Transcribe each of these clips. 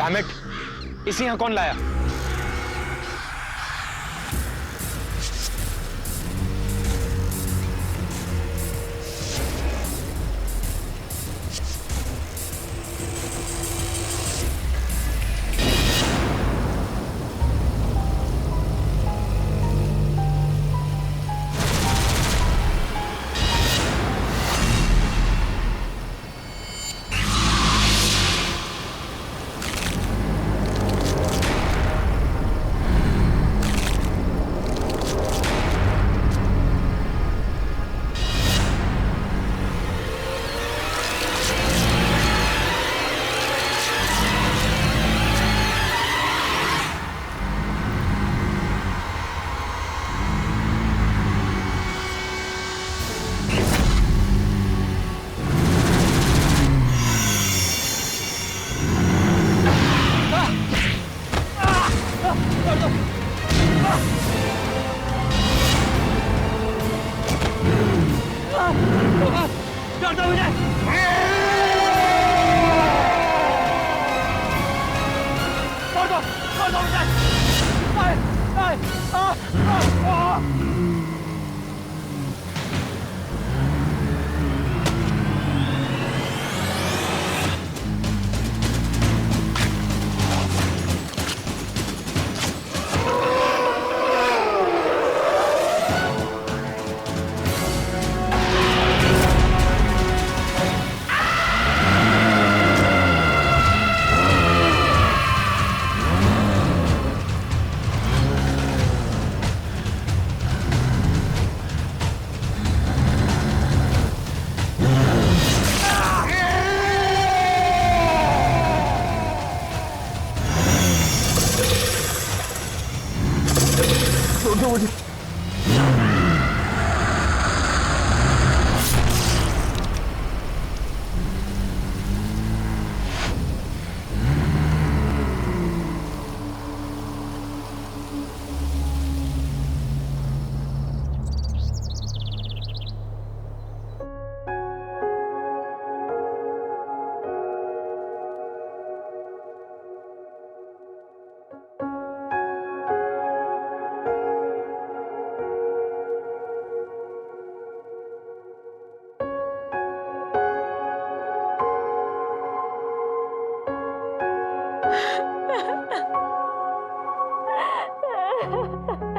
Damn it, इसे यहाँ कौन लाया?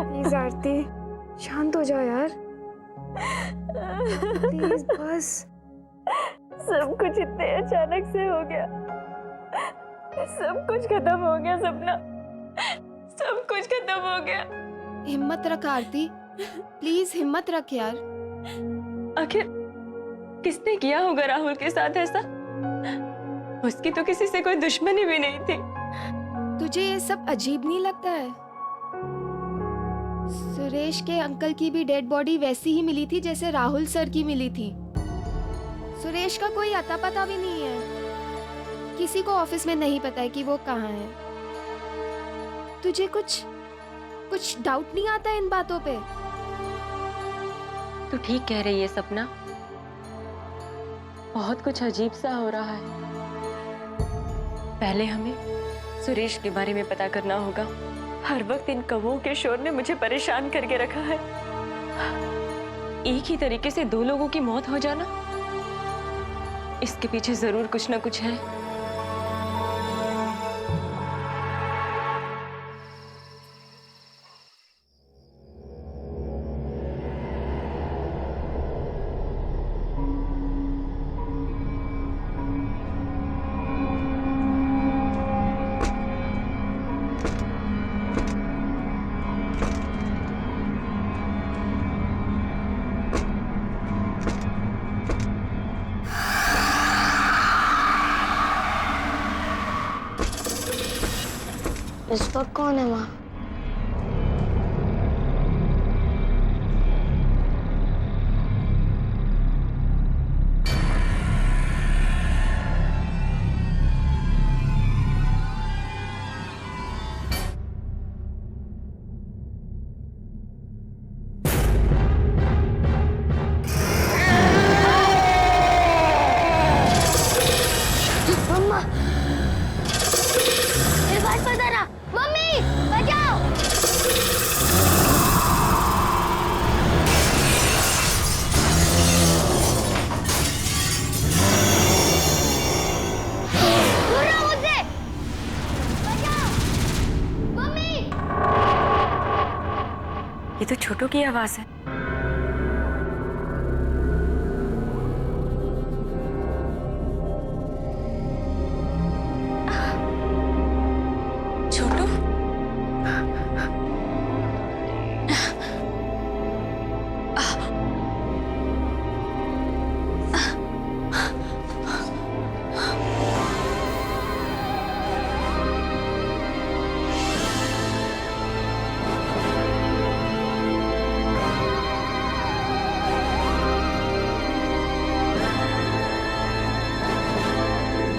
प्लीज आरती, शांत हो जा यार, प्लीज बस। सब कुछ इतने अचानक से हो गया, सब कुछ खत्म हो गया सपना, सब कुछ खत्म हो गया। हिम्मत रख आरती, प्लीज हिम्मत रख यार। आखिर किसने किया होगा राहुल के साथ ऐसा? उसकी तो किसी से कोई दुश्मनी भी नहीं थी। तुझे ये सब अजीब नहीं लगता है? सुरेश के अंकल की भी डेड बॉडी वैसी ही मिली थी जैसे राहुल सर की मिली थी। सुरेश का कोई अता पता भी नहीं है, किसी को ऑफिस में नहीं पता है कि वो कहाँ है। तुझे कुछ डाउट नहीं आता इन बातों पे? तू ठीक कह रही है सपना, बहुत कुछ अजीब सा हो रहा है। पहले हमें सुरेश के बारे में पता करना होगा। हर वक्त इन कौवों के शोर ने मुझे परेशान करके रखा है। एक ही तरीके से दो लोगों की मौत हो जाना, इसके पीछे जरूर कुछ ना कुछ है। इस वक्त कौन है वहाँ? मम्मा तो छोटू की आवाज है। छोटू,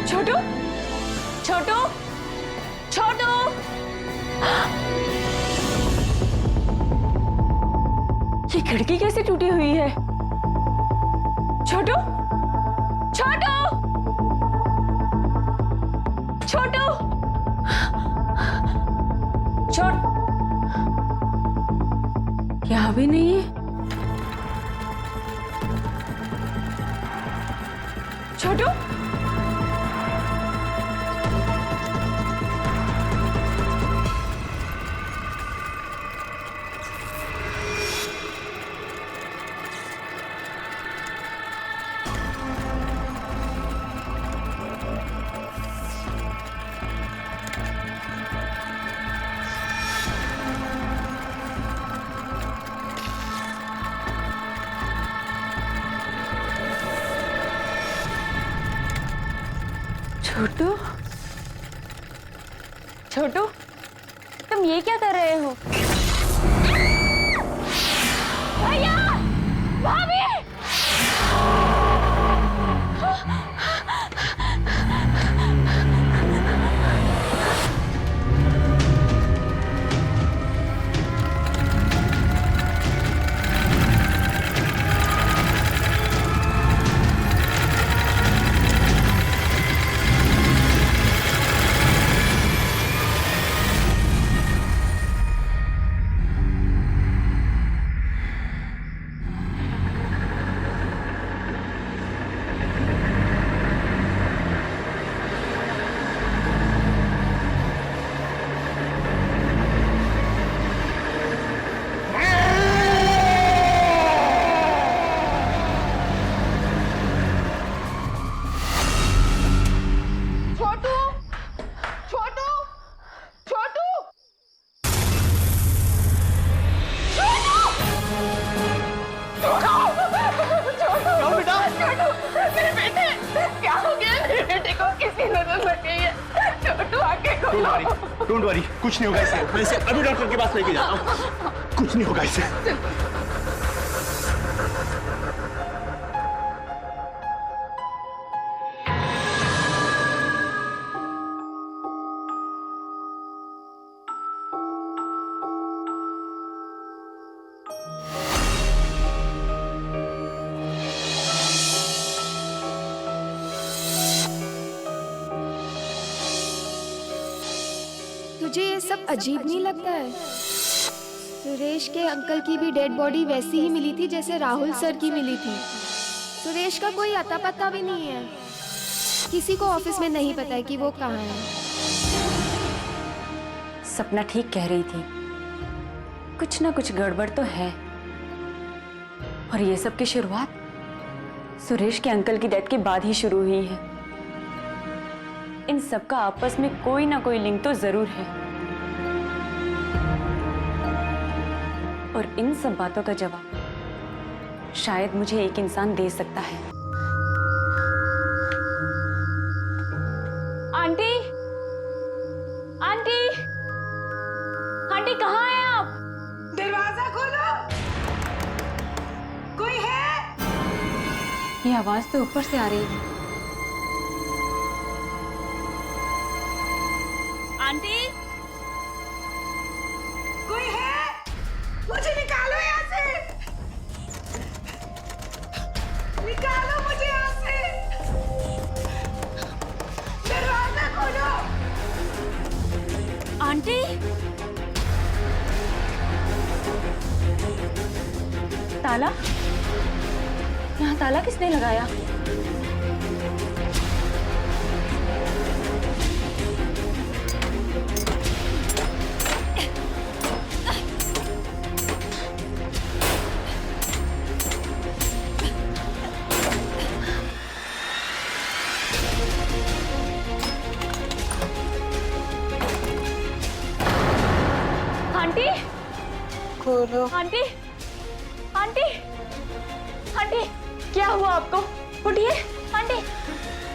छोटू, छोटू, छोटू। ये खिड़की कैसे टूटी हुई है? छोटू, छोटू, छोटू, छोट क्या भी नहीं है? छोटू, छोटू, छोटू, तुम ये क्या कर रहे हो? भैया, भाभी! डोंट वरी, कुछ नहीं होगा इसे। मैं इसे अभी डॉक्टर के पास लेके जाता हूँ। कुछ नहीं होगा इसे। तुझे ये सब अजीब नहीं लगता है? सुरेश के अंकल की भी डेड बॉडी वैसी ही मिली थी जैसे राहुल सर की मिली थी। सुरेश का कोई अता पता भी नहीं है। किसी को ऑफिस में नहीं पता है कि वो कहाँ है। सपना ठीक कह रही थी, कुछ ना कुछ गड़बड़ तो है। और ये सब की शुरुआत सुरेश के अंकल की डेथ के बाद ही शुरू हुई है। इन सब का आपस में कोई ना कोई लिंक तो जरूर है, और इन सब बातों का जवाब शायद मुझे एक इंसान दे सकता है। आंटी, आंटी, आंटी कहाँ हैं आप? दरवाजा खोलो, कोई है? ये आवाज तो ऊपर से आ रही है। आंटी, कोई है? मुझे निकालो यहाँ से, निकालो मुझे यहाँ से, दरवाजा खोलो। आंटी, ताला? यहाँ ताला किसने लगाया? आंटी, खोलो। आंटी, आंटी, आंटी, क्या हुआ आपको? उठिए आंटी,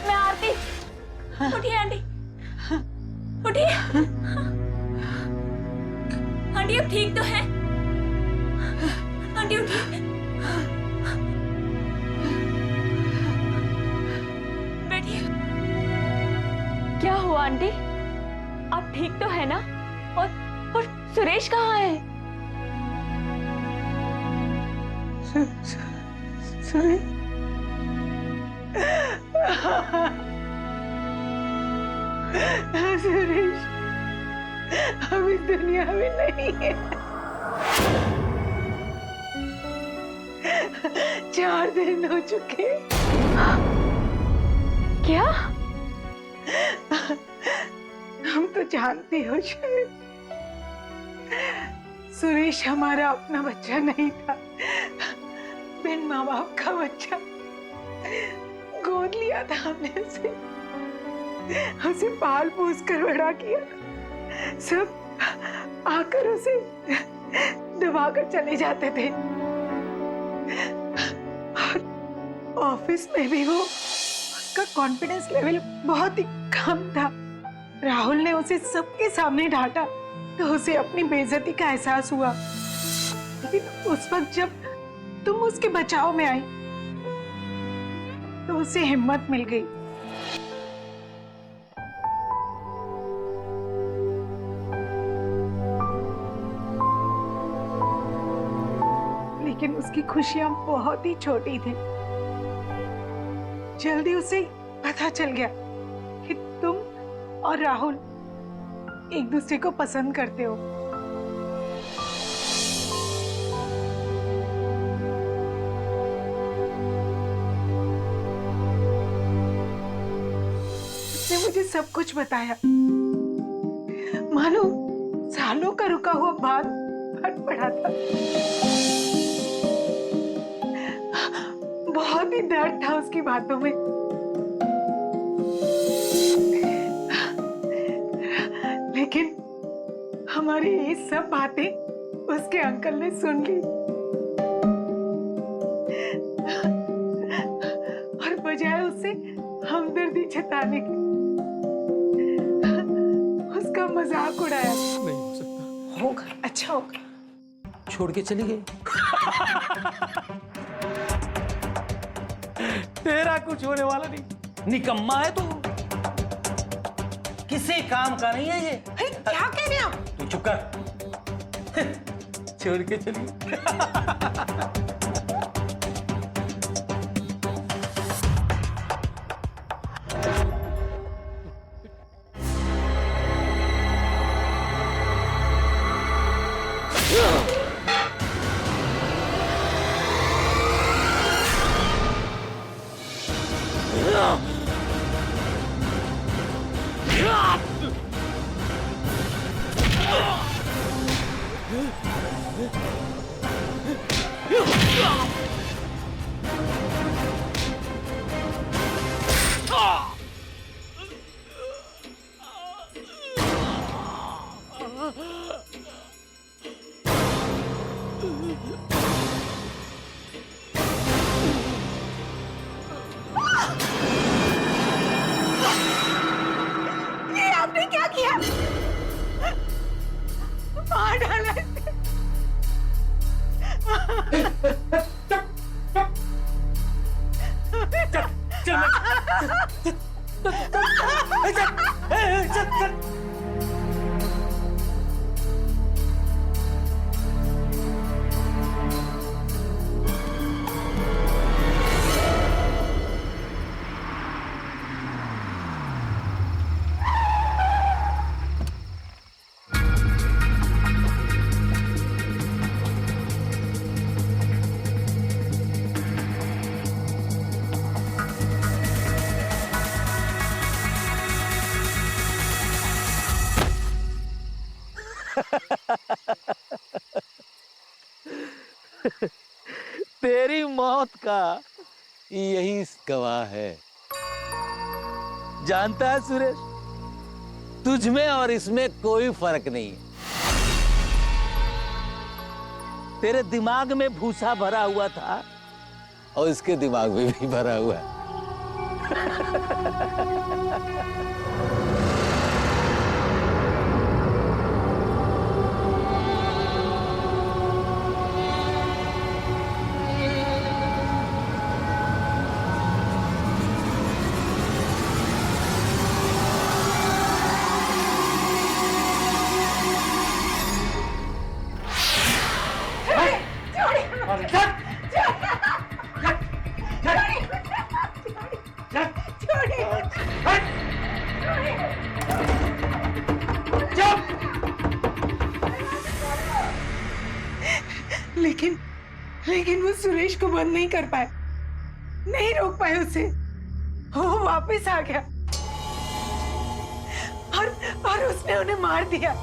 मैं आरती। उठिए आंटी, उठिए। आंटी अब ठीक तो है? आंटी उठिए, बैठिए। क्या हुआ आंटी? आप ठीक तो है ना? और सुरेश कहाँ है? सुरेश सुरेश हम इस दुनिया में नहीं है। 4 दिन हो चुके। क्या? हम तो जानती हो शायद सुरेश हमारा अपना बच्चा नहीं था, बिन माँ बाप का बच्चा। गोद लिया था हमने उसे पाल पोस कर बड़ा किया। सब आकर उसे दबाकर चले जाते थे और ऑफिस में भी वो उसका कॉन्फिडेंस लेवल बहुत ही कम था। राहुल ने उसे सबके सामने डांटा तो उसे अपनी बेइज्जती का एहसास हुआ। लेकिन उस वक्त जब तुम उसके बचाव में आई तो उसे हिम्मत मिल गई। लेकिन उसकी खुशियां बहुत ही छोटी थी। जल्दी उसे पता चल गया कि तुम और राहुल एक दूसरे को पसंद करते हो। उसने मुझे सब कुछ बताया, मानो सालों का रुका हुआ बांध फट पड़ा था। बहुत ही दर्द था उसकी बातों में। लेकिन हमारी ये सब बातें उसके अंकल ने सुन ली और बजाय उससे हमदर्दी जताने की उसका मजाक उड़ाया। नहीं हो सकता। होगा, अच्छा होगा। छोड़ के चली गई। तेरा कुछ होने वाला नहीं। निकम्मा है तू, किसी काम का नहीं है ये। क्या कह रहे हैं आप? तू चुप कर। छोड़ के चली। ये आपने क्या किया? मार डाला इसे। तेरी मौत का यही गवाह है। जानता है सुरेश, तुझ में और इसमें कोई फर्क नहीं है। तेरे दिमाग में भूसा भरा हुआ था और इसके दिमाग में भी भरा हुआ है। लेकिन वो सुरेश को बंद नहीं कर पाए, नहीं रोक पाए उसे। वो वापस आ गया और उसने उन्हें मार दिया।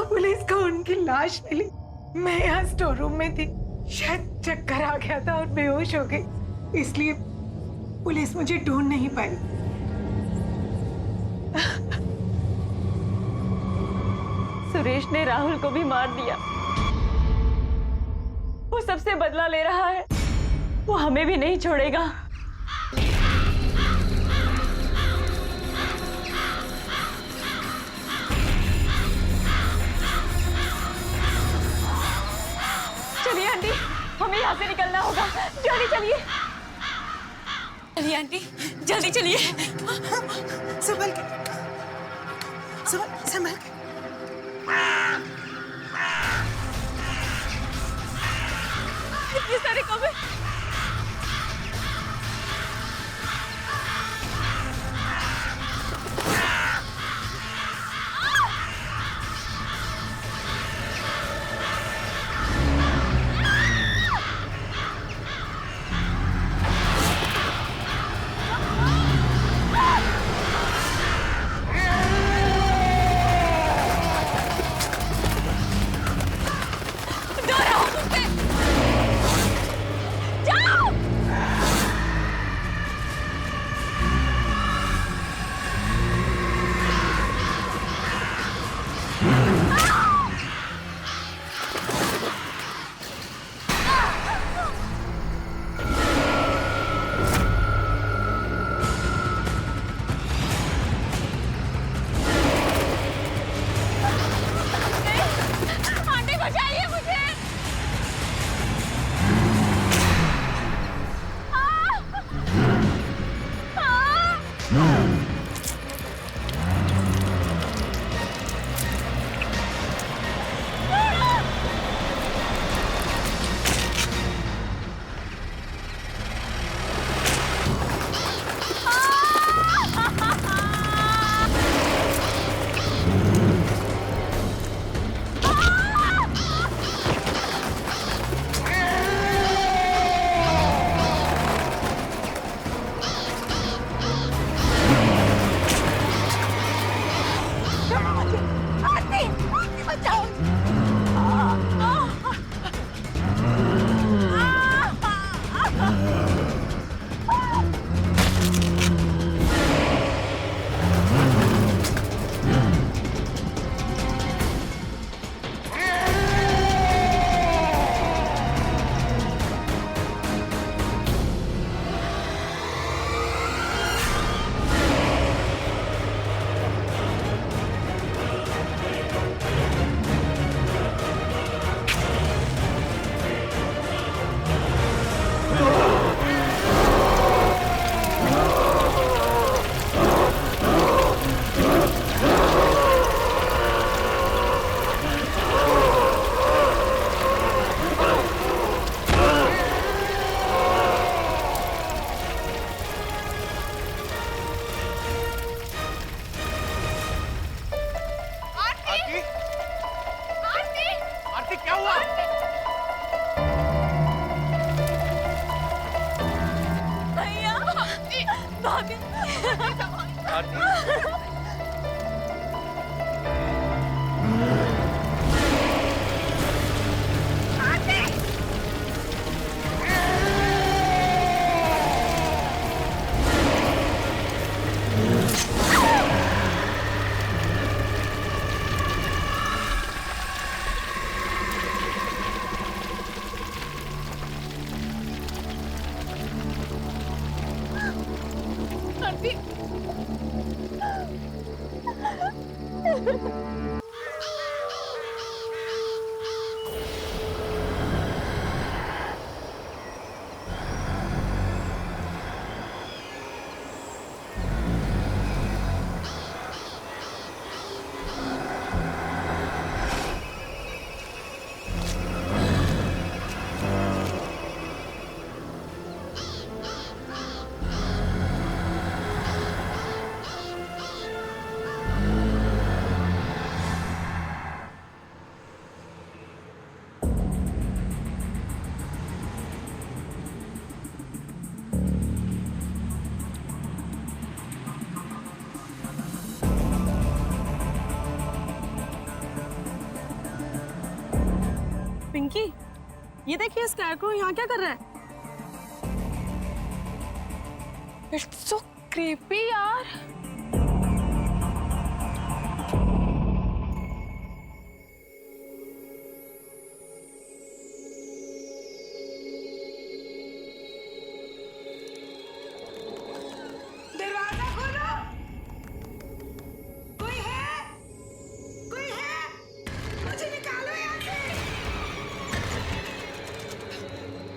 पुलिस को उनकी लाश मिली। मैं यहाँ स्टोर रूम में थी, शायद चक्कर आ गया था और बेहोश हो गई, इसलिए पुलिस मुझे ढूंढ नहीं पाई। सुरेश ने राहुल को भी मार दिया। वो सबसे बदला ले रहा है। वो हमें भी नहीं छोड़ेगा। चलिए आंटी, हमें यहाँ से निकलना होगा। जल्दी चलिए। चलिए आंटी, जल्दी चलिए। संभल के, संभल के। इतने सारे कौवे। पिंकी, ये देखिए स्कैरक्रो यहाँ क्या कर रहा है? इट्स सो क्रीपी यार। दरवाजा खोलो। कोई है? कोई है? मुझे निकालो यहाँ से।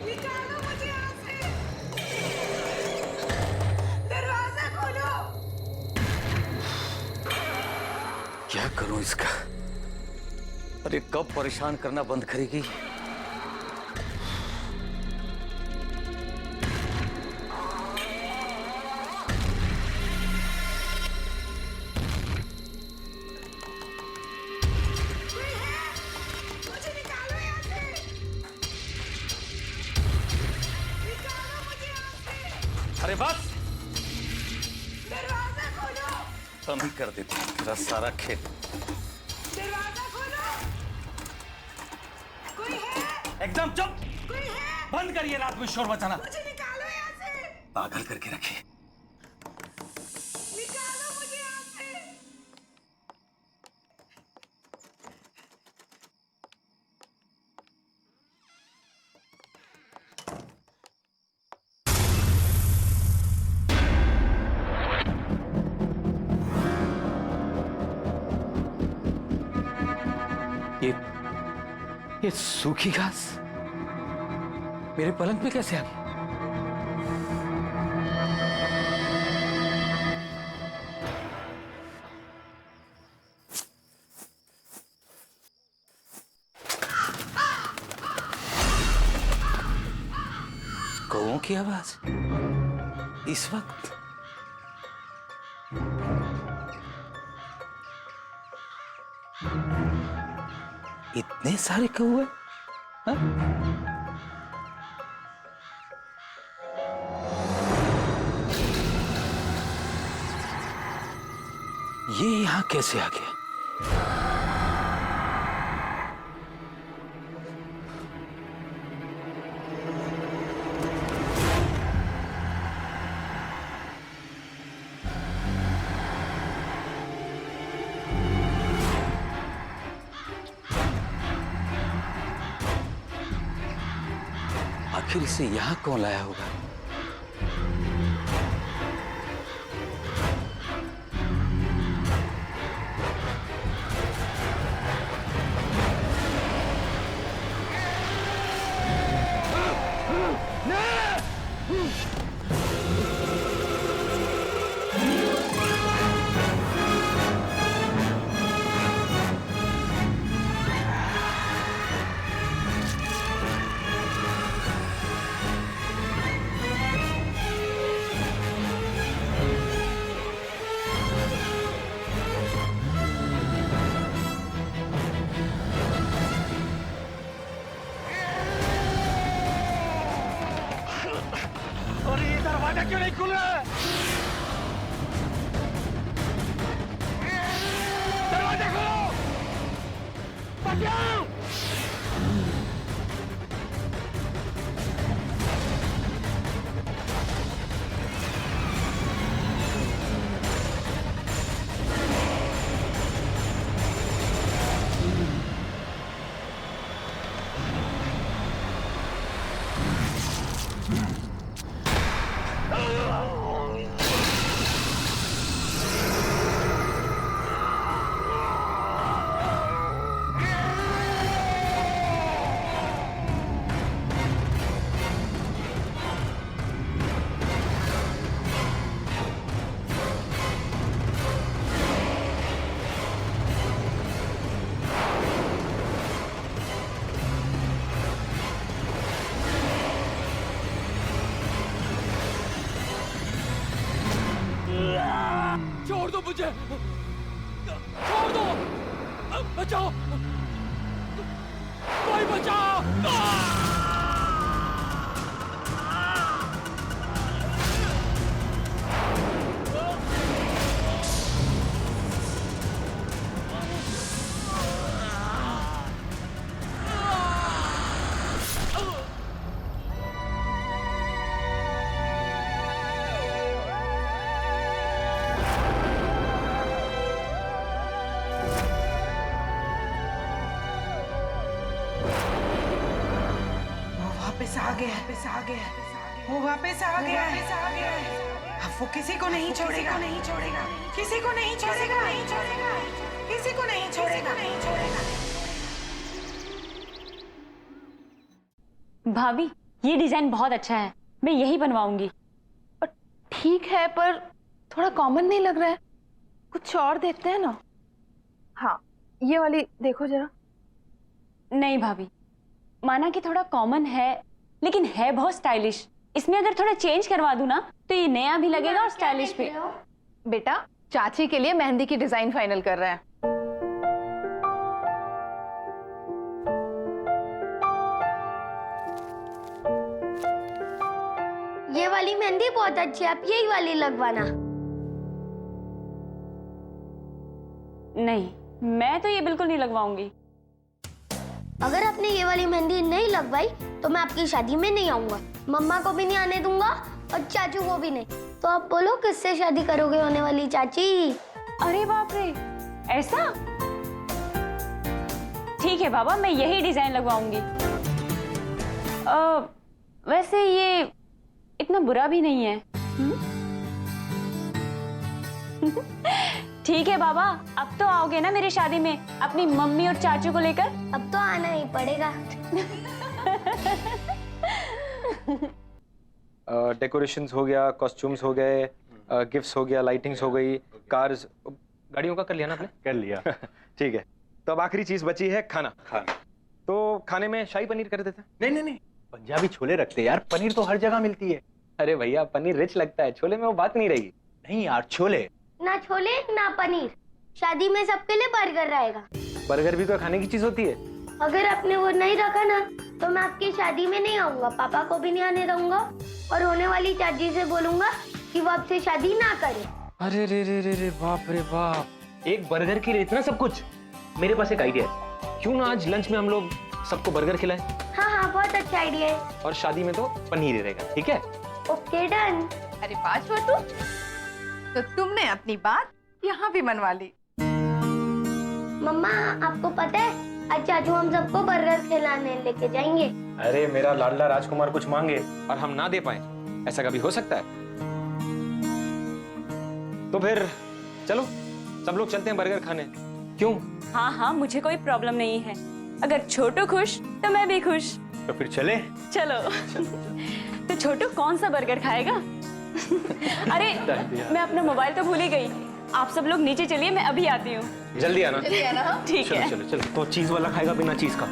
निकालो मुझे यहाँ से। दरवाजा खोलो। क्या करूं इसका? अरे कब परेशान करना बंद करेगी? कोई है? मुझे निकालो यहाँ से। निकालो मुझे यहाँ से। अरे बस दरवाजा खोलो। कम ही कर देती हूँ तेरा सारा खेल। दरवाजा खोलो। कोई है? एकदम चुप। कोई है? बंद करिए रात में शोर मचाना। मुझे निकालो यहाँ से। पागल करके रखिए। निकालो मुझे यहाँ से। ये सूखी घास मेरे पलंग पे कैसे आ गई? कौओं की आवाज इस वक्त? इतने सारे कौए? हाँ? ये यहां कैसे आ गया? आखिर इसे यहां कौन लाया होगा? और ये दरवाजा क्यों नहीं खुल रहा है? दरवाजा खोलो! बचाओ! मुझे छोड़ दो, बचाओ, कोई बचाओ। वापस आ गया, वो वापस आ गया है। अब वो किसी को नहीं छोड़ेगा, किसी को नहीं छोड़ेगा, किसी को नहीं छोड़ेगा। भाभी, ये डिजाइन बहुत अच्छा है, मैं यही बनवाऊंगी। ठीक है, पर थोड़ा कॉमन नहीं लग रहा है, कुछ और देखते हैं ना। हाँ, ये वाली देखो जरा। नहीं भाभी, माना कि थोड़ा कॉमन है, लेकिन है बहुत स्टाइलिश। इसमें अगर थोड़ा चेंज करवा दूं ना, तो ये नया भी लगेगा और स्टाइलिश भी। बेटा, चाची के लिए मेहंदी की डिजाइन फाइनल कर रहे हैं। ये वाली मेहंदी बहुत अच्छी है, आप यही वाली लगवाना। नहीं, मैं तो ये बिल्कुल नहीं लगवाऊंगी। अगर आपने ये वाली मेहंदी नहीं लगवाई तो मैं आपकी शादी में नहीं आऊंगा। मम्मा को भी नहीं आने दूंगा और चाचू को भी नहीं। तो आप बोलो किससे शादी करोगे होने वाली चाची? अरे बाप रे, ऐसा? ठीक है बाबा, मैं यही डिजाइन लगवाऊंगी। वैसे ये इतना बुरा भी नहीं है। ठीक है बाबा, अब तो आओगे ना मेरी शादी में अपनी मम्मी और चाचू को लेकर? अब तो आना ही पड़ेगा। डेकोरेशंस हो गया, कॉस्ट्यूम्स हो गए, गिफ्ट्स हो गया, लाइटिंग्स हो गई, कार्स, गाड़ियों का कर लिया ना आपने? कर लिया। ठीक है, तो अब आखिरी चीज बची है खाना। तो खाने में शाही पनीर कर देते हैं। नहीं, पंजाबी छोले रखते यार, पनीर तो हर जगह मिलती है। अरे भैया, पनीर रिच लगता है, छोले में वो बात नहीं रहेगी। नहीं यार, छोले। ना छोले ना पनीर, शादी में सबके लिए बर्गर रहेगा। बर्गर भी तो खाने की चीज होती है। अगर आपने वो नहीं रखा ना तो मैं आपकी शादी में नहीं आऊंगा, पापा को भी नहीं आने दूंगा और होने वाली चाची से बोलूंगा कि वो आपसे शादी ना करे। अरे रे रे रे रे, बाप रे बाप, एक बर्गर के लिए इतना सब कुछ। मेरे पास एक आइडिया है, क्यों ना आज लंच में हम लोग सबको बर्गर खिलाएं? हाँ, बहुत अच्छा आइडिया है। और शादी में तो पनीर ही रहेगा, ठीक है? Okay, done. अरे वाह छोटू, तो तुमने अपनी बात यहाँ भी मनवा ली। मम्मा, आपको पता है आज चाचू हम सबको बर्गर खिलाने लेके जाएंगे। अरे मेरा लाडला राजकुमार कुछ मांगे और हम ना दे पाए, ऐसा कभी हो सकता है? तो फिर चलो सब लोग चलते हैं बर्गर खाने। क्यों? हाँ, मुझे कोई प्रॉब्लम नहीं है। अगर छोटू खुश तो मैं भी खुश। तो फिर चले। चलो। तो छोटू कौन सा बर्गर खाएगा? अरे मैं अपना मोबाइल तो भूल ही गई। आप सब लोग नीचे चलिए, मैं अभी आती हूँ। जल्दी आना। ठीक है। चलो। तो चीज वाला खाएगा बिना चीज का?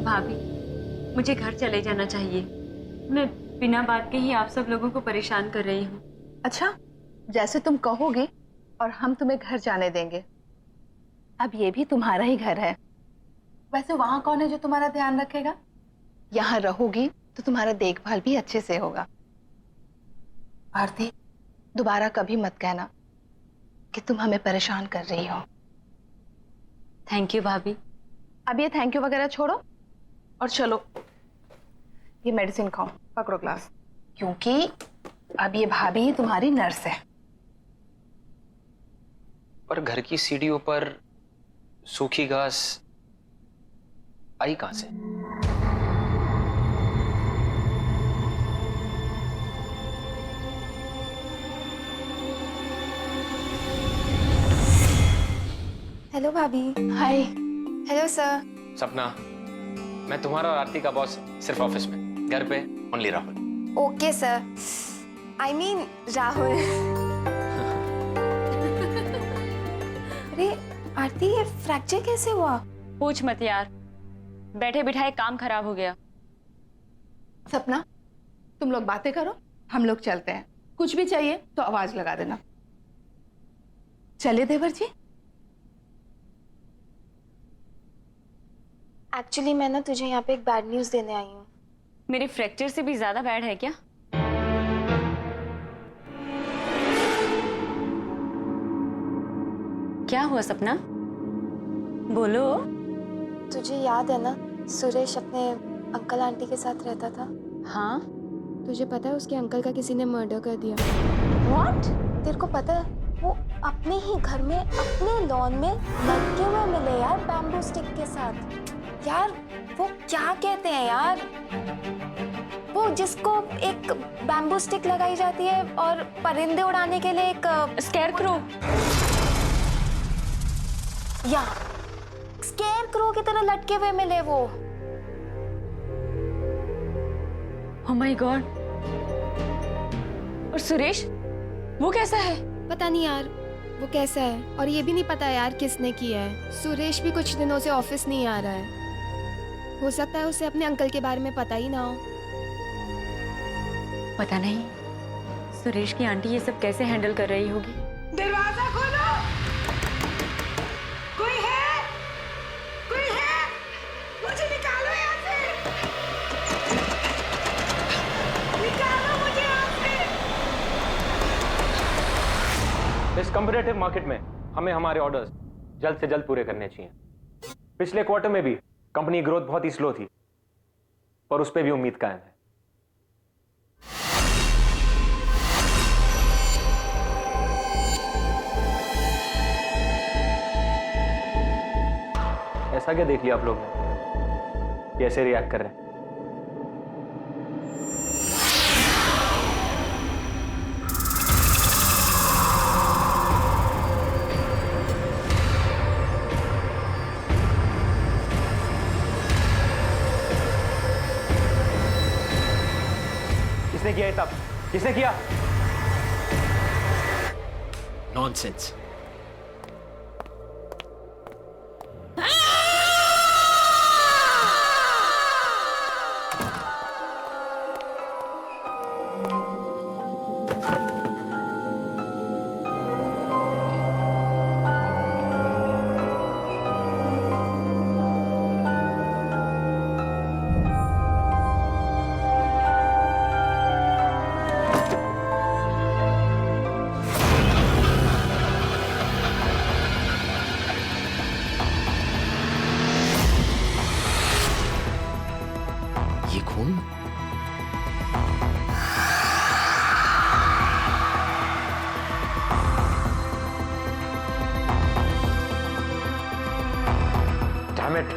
भाभी, मुझे घर चले जाना चाहिए। मैं बिना बात के ही आप सब लोगों को परेशान कर रही हूँ। अच्छा, जैसे तुम कहोगी और हम तुम्हें घर जाने देंगे। अब ये भी तुम्हारा ही घर है। वैसे वहां कौन है जो तुम्हारा ध्यान रखेगा? यहाँ रहोगी तो तुम्हारा देखभाल भी अच्छे से होगा। आरती, दोबारा कभी मत कहना कि तुम हमें परेशान कर रही हो। थैंक यू भाभी। अब ये थैंक यू वगैरह छोड़ो और चलो, ये मेडिसिन खाओ, पकड़ो ग्लास, क्योंकि अब ये भाभी ही तुम्हारी नर्स है। पर घर की सीढ़ियों पर सूखी घास आई कहां से? हेलो भाभी। हाय। Hello sir. सपना, मैं तुम्हारा और आरती का बॉस सिर्फ ऑफिस में, घर पे only Rahul. Okay sir. I mean Rahul. अरे आरती, ये फ्रैक्चर कैसे हुआ? पूछ मत यार, बैठे बिठाए काम खराब हो गया। सपना, तुम लोग बातें करो, हम लोग चलते हैं। कुछ भी चाहिए तो आवाज लगा देना। चलिए देवर जी। एक्चुअली मैं ना तुझे यहाँ पे एक बैड न्यूज़ देने आई हूँ। मेरे फ्रैक्चर से भी ज्यादा बैड है क्या? क्या हुआ सपना? बोलो। तुझे याद है ना, सुरेश अपने अंकल आंटी के साथ रहता था। हाँ। तुझे पता है उसके अंकल का किसी ने मर्डर कर दिया। व्हाट? तेरे को पता है, वो अपने ही घर में अपने लॉन में लटके हुए मिले यार, बैम्बू स्टिक के साथ। यार वो क्या कहते हैं यार, वो जिसको एक बैम्बू स्टिक लगाई जाती है और परिंदे उड़ाने के लिए एक स्केयरक्रो। या स्केयरक्रो की तरह लटके हुए मिले वो। Oh my God. और सुरेश, वो कैसा है? पता नहीं यार वो कैसा है, और ये भी नहीं पता यार किसने किया है। सुरेश भी कुछ दिनों से ऑफिस नहीं आ रहा है। हो सकता है उसे अपने अंकल के बारे में पता ही ना हो। पता नहीं सुरेश की आंटी ये सब कैसे हैंडल कर रही होगी। दरवाजा खोलो। कोई है? कोई है? मुझे निकालो यहाँ से। निकालो मुझे यहाँ से। इस कम्पिटिटिव मार्केट में हमें हमारे ऑर्डर्स जल्द से जल्द पूरे करने चाहिए। पिछले क्वार्टर में भी कंपनी ग्रोथ बहुत ही स्लो थी, पर उस पर भी उम्मीद कायम है। ऐसा क्या देख लिया आप लोग ने? कैसे रिएक्ट कर रहे हैं? किसने किया ये सब? किसने किया? नॉनसेंस। ये खून? Damn it!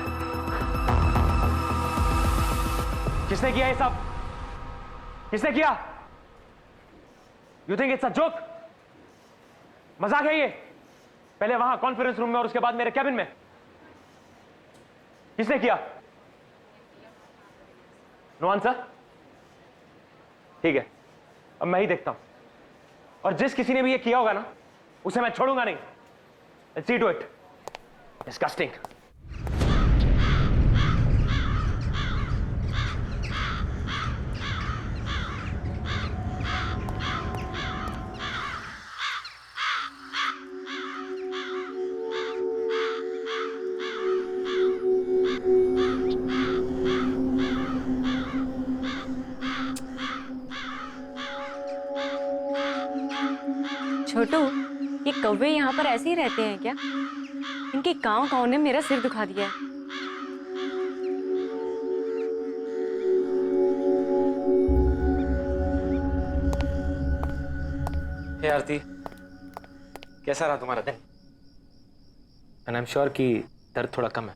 किसने किया ये सब? किसने किया? You think it's a joke? मजाक है ये? पहले वहां कॉन्फ्रेंस रूम में और उसके बाद मेरे कैबिन में। किसने किया? No answer? ठीक है, अब मैं ही देखता हूं। और जिस किसी ने भी ये किया होगा ना, उसे मैं छोड़ूंगा नहीं। Let's see to it. Disgusting. छोटू, ये कौवे यहाँ पर ऐसे ही रहते हैं क्या? इनके काँव ने मेरा सिर दुखा दिया है। हे आरती, कैसा रहा तुम्हारा दिन? एंड आई एम श्योर कि दर्द थोड़ा कम है।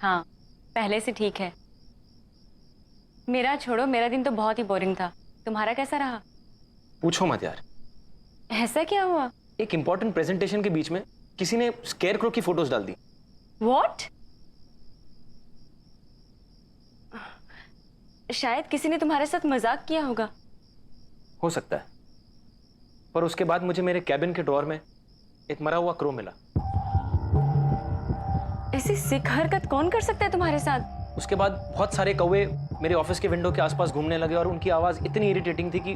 हाँ, पहले से ठीक है। मेरा छोड़ो, मेरा दिन तो बहुत ही बोरिंग था। तुम्हारा कैसा रहा? पूछो मत यार। ऐसा क्या हुआ? एक इंपॉर्टेंट प्रेजेंटेशन के बीच में किसी ने स्केयरक्रो की फोटोज डाल दी। What? शायद किसी ने तुम्हारे साथ मजाक किया होगा। हो सकता है, पर उसके बाद मुझे मेरे कैबिन के ड्रॉर में एक मरा हुआ क्रो मिला। ऐसी सिक हरकत कौन कर सकता है तुम्हारे साथ? उसके बाद बहुत सारे कौवे मेरे ऑफिस के विंडो के आसपास घूमने लगे और उनकी आवाज इतनी इरिटेटिंग थी कि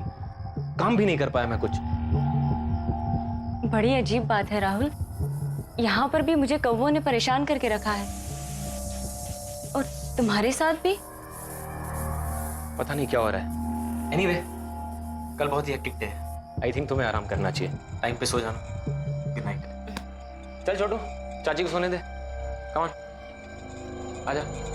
काम भी नहीं कर पाया मैं कुछ। बड़ी अजीब बात है राहुल, यहाँ पर भी मुझे कौवों ने परेशान करके रखा है और तुम्हारे साथ भी। पता नहीं क्या हो रहा है। एनीवे, कल बहुत ही हेक्टिक डे है। आई थिंक तुम्हें आराम करना चाहिए। टाइम पे सो जाना। Good night. चल छोटू, चाची को सोने दे। कम ऑन, आजा।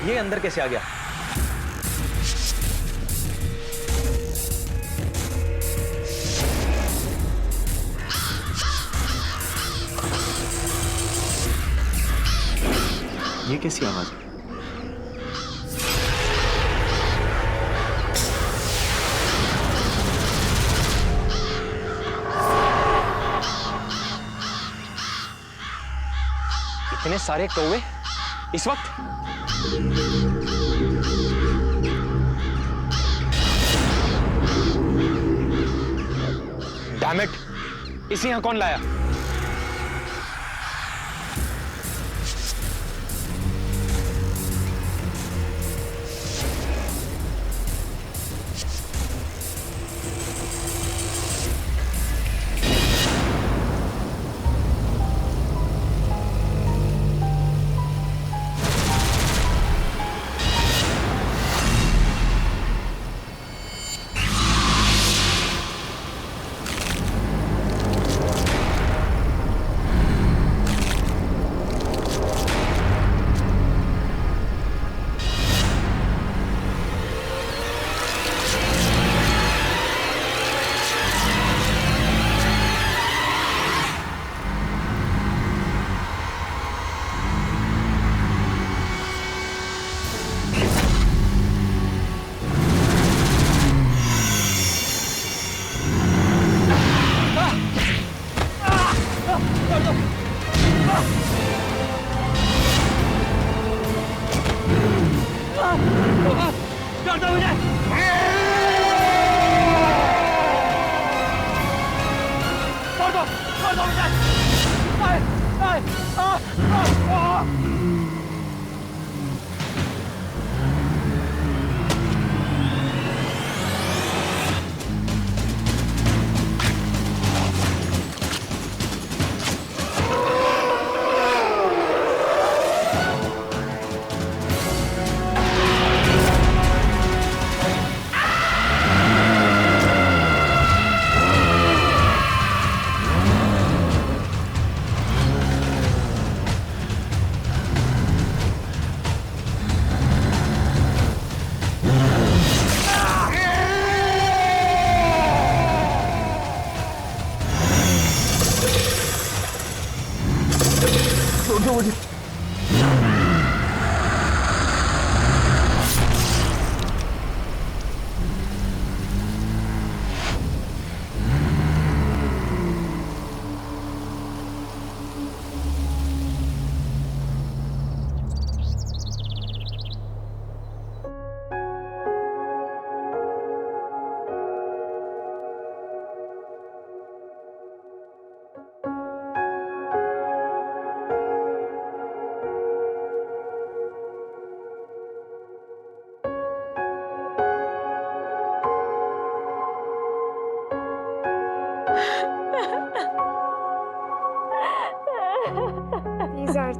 ये अंदर कैसे आ गया? ये कैसी आवाज है? इतने सारे कौवे इस वक्त? डैम इट, इसे यहां कौन लाया?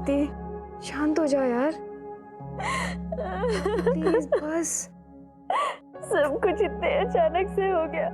आरती, शांत हो जा यार, प्लीज बस। सब कुछ इतने अचानक से हो गया।